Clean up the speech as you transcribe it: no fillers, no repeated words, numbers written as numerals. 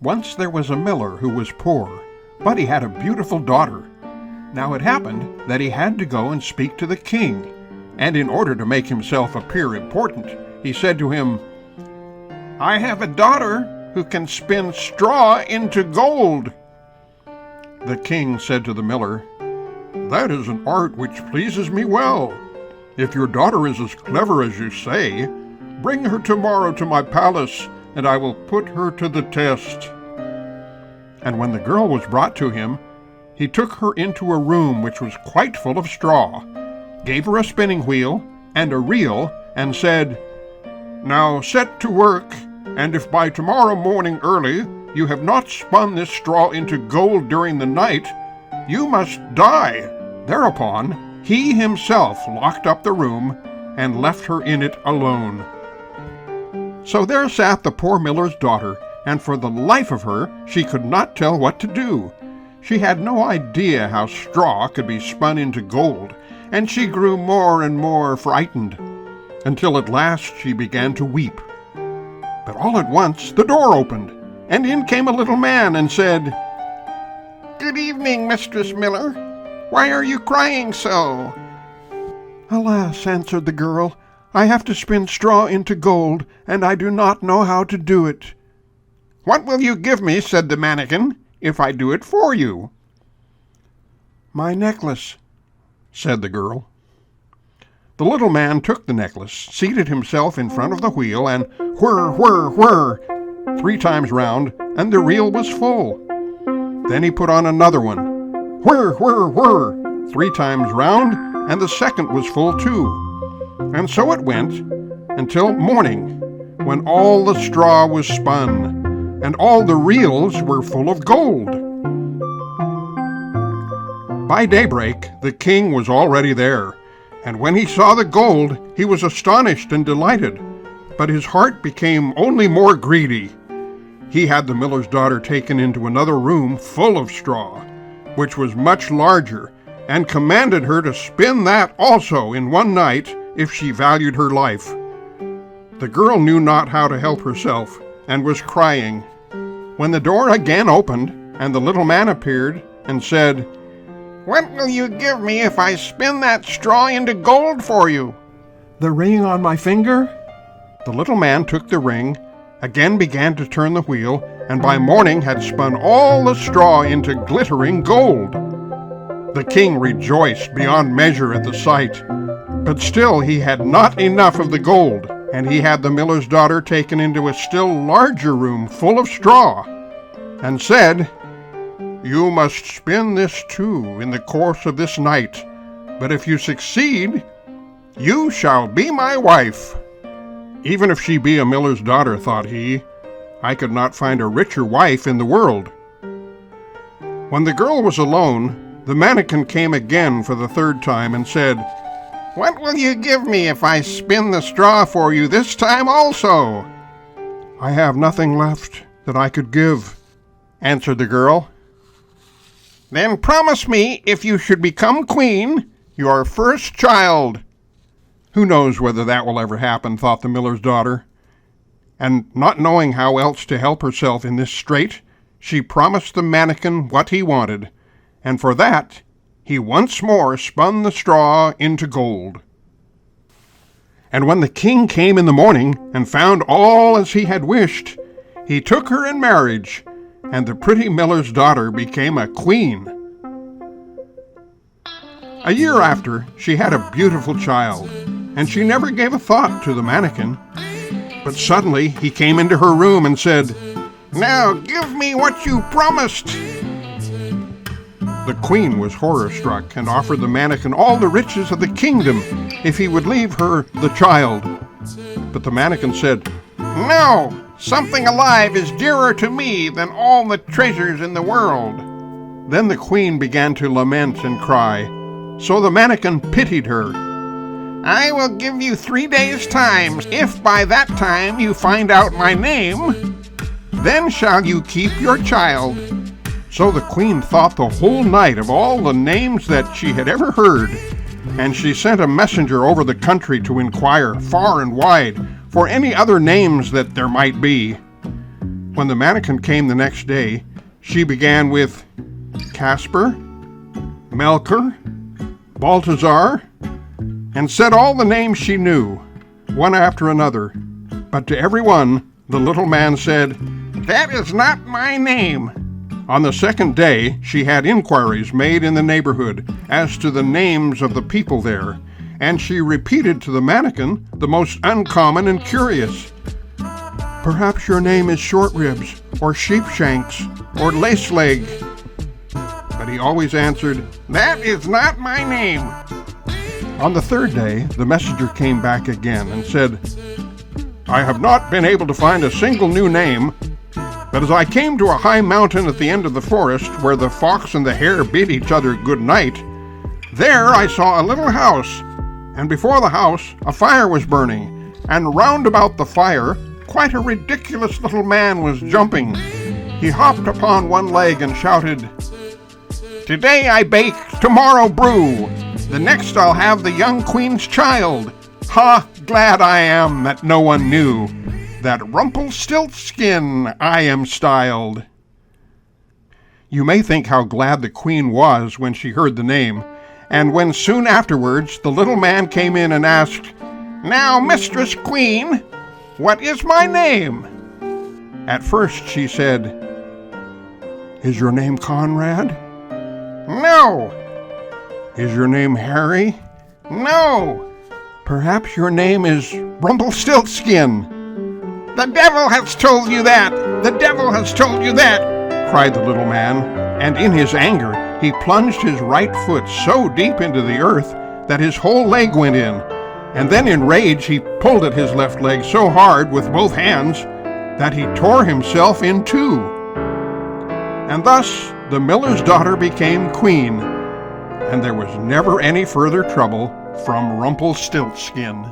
Once there was a miller who was poor, but he had a beautiful daughter. Now it happened that he had to go and speak to the king, and in order to make himself appear important, he said to him, "I have a daughter who can spin straw into gold." The king said to the miller, "That is an art which pleases me well. If your daughter is as clever as you say, bring her tomorrow to my palace, and I will put her to the test." And when the girl was brought to him, he took her into a room which was quite full of straw, gave her a spinning wheel and a reel, and said, "Now set to work, and if by tomorrow morning early you have not spun this straw into gold during the night, you must die." Thereupon he himself locked up the room and left her in it alone. So there sat the poor miller's daughter, and for the life of her she could not tell what to do. She had no idea how straw could be spun into gold, and she grew more and more frightened, until at last she began to weep. But all at once the door opened, and in came a little man and said, "Good evening, Mistress Miller. Why are you crying so?" "Alas," answered the girl, "I have to spin straw into gold, and I do not know how to do it." "What will you give me," said the mannikin, "if I do it for you?" "My necklace," said the girl. The little man took the necklace, seated himself in front of the wheel, and whir, whir, whir, 3 times round, and the reel was full. Then he put on another one, whir, whir, whir, 3 times round, and the second was full too. And so it went until morning, when all the straw was spun, and all the reels were full of gold. By daybreak the king was already there, and when he saw the gold he was astonished and delighted, but his heart became only more greedy. He had the miller's daughter taken into another room full of straw, which was much larger, and commanded her to spin that also in one night if she valued her life. The girl knew not how to help herself, and was crying, when the door again opened, and the little man appeared, and said, "What will you give me if I spin that straw into gold for you?" "The ring on my finger?" The little man took the ring, again began to turn the wheel, and by morning had spun all the straw into glittering gold. The king rejoiced beyond measure at the sight, but still he had not enough of the gold, and he had the miller's daughter taken into a still larger room full of straw, and said, "You must spin this too in the course of this night, but if you succeed, you shall be my wife." Even if she be a miller's daughter, thought he, I could not find a richer wife in the world. When the girl was alone, the mannikin came again for the 3rd time and said, "What will you give me if I spin the straw for you this time also?" "I have nothing left that I could give," answered the girl. "Then promise me, if you should become queen, your first child." Who knows whether that will ever happen, thought the miller's daughter. And not knowing how else to help herself in this strait, she promised the mannikin what he wanted, and for that he once more spun the straw into gold. And when the king came in the morning and found all as he had wished, he took her in marriage, and the pretty miller's daughter became a queen. A year after, she had a beautiful child, and she never gave a thought to the mannikin. But suddenly he came into her room and said, "Now give me what you promised." The queen was horror-struck and offered the mannikin all the riches of the kingdom if he would leave her the child. But the mannikin said, "No, something alive is dearer to me than all the treasures in the world." Then the queen began to lament and cry, so the mannikin pitied her. "I will give you 3 days' time. If by that time you find out my name, then shall you keep your child." So the queen thought the whole night of all the names that she had ever heard, and she sent a messenger over the country to inquire far and wide for any other names that there might be. When the mannequin came the next day, she began with Casper, Melchior, Balthazar, and said all the names she knew, one after another. But to every one, the little man said, "That is not my name." On the second day, she had inquiries made in the neighborhood as to the names of the people there, and she repeated to the mannequin the most uncommon and curious. "Perhaps your name is Short Ribs, or Sheepshanks, or Lace Leg." But he always answered, "That is not my name." On the third day, the messenger came back again and said, "I have not been able to find a single new name, but as I came to a high mountain at the end of the forest where the fox and the hare bid each other good night, there I saw a little house, and before the house a fire was burning, and round about the fire quite a ridiculous little man was jumping. He hopped upon one leg and shouted, 'Today I bake, tomorrow brew. The next I'll have the young queen's child. Ha, glad I am that no one knew that Rumpelstiltskin I am styled.'" You may think how glad the queen was when she heard the name, and when soon afterwards the little man came in and asked, "Now, Mistress Queen, what is my name?" At first she said, "Is your name Conrad?" "No." "Is your name Harry?" "No." "Perhaps your name is Rumpelstiltskin." "The devil has told you that! The devil has told you that!" cried the little man, and in his anger he plunged his right foot so deep into the earth that his whole leg went in, and then in rage he pulled at his left leg so hard with both hands that he tore himself in two. And thus the miller's daughter became queen, and there was never any further trouble from Rumpelstiltskin.